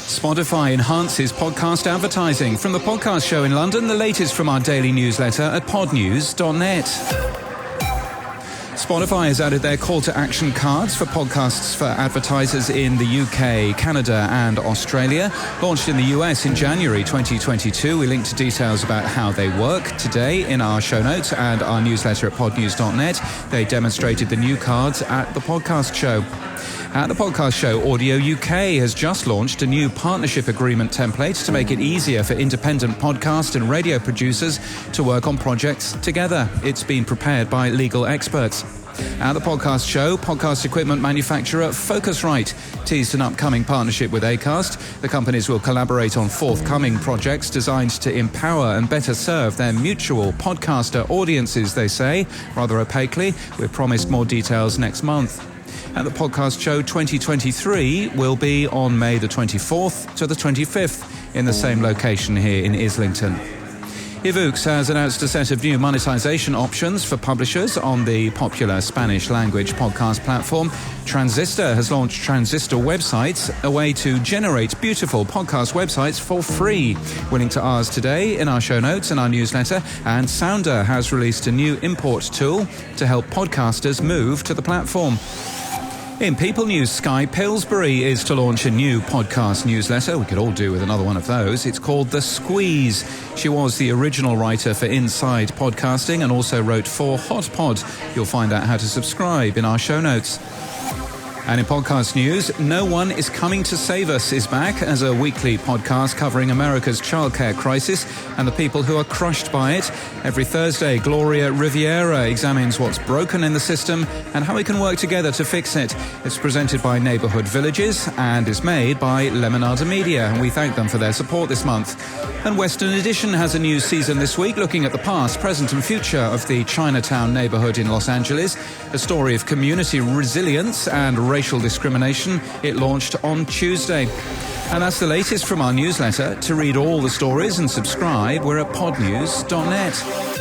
Spotify enhances podcast advertising. From the podcast show in London, the latest from our daily newsletter at podnews.net. Spotify has added their call-to-action cards for podcasts for advertisers in the UK, Canada and Australia. Launched in the US in January 2022, we link to details about how they work today in our show notes and our newsletter at podnews.net. They demonstrated the new cards at the podcast show. At the podcast show, Audio UK has just launched a new partnership agreement template to make it easier for independent podcast and radio producers to work on projects together. It's been prepared by legal experts. At the podcast show, podcast equipment manufacturer Focusrite teased an upcoming partnership with Acast. The companies will collaborate on forthcoming projects designed to empower and better serve their mutual podcaster audiences, they say, rather opaquely. We're promised more details next month. At the podcast show 2023 will be on May the 24th to the 25th in the same location here in Islington. Evocs has announced a set of new monetization options for publishers on the popular Spanish language podcast platform. Transistor has launched Transistor Websites, a way to generate beautiful podcast websites for free. We're linked to ours today in our show notes and our newsletter. And Sounder has released a new import tool to help podcasters move to the platform. In People News, Sky Pillsbury is to launch a new podcast newsletter. We could all do with another one of those. It's called The Squeeze. She was the original writer for Inside Podcasting and also wrote for Hot Pod. You'll find out how to subscribe in our show notes. And in podcast news, No One Is Coming to Save Us is back as a weekly podcast covering America's childcare crisis and the people who are crushed by it. Every Thursday, Gloria Riviera examines what's broken in the system and how we can work together to fix it. It's presented by Neighbourhood Villages and is made by Lemonada Media, and we thank them for their support this month. And Western Edition has a new season this week looking at the past, present and future of the Chinatown neighbourhood in Los Angeles, a story of community resilience and racial discrimination. It launched on Tuesday. And that's the latest from our newsletter. To read all the stories and subscribe, we're at podnews.net.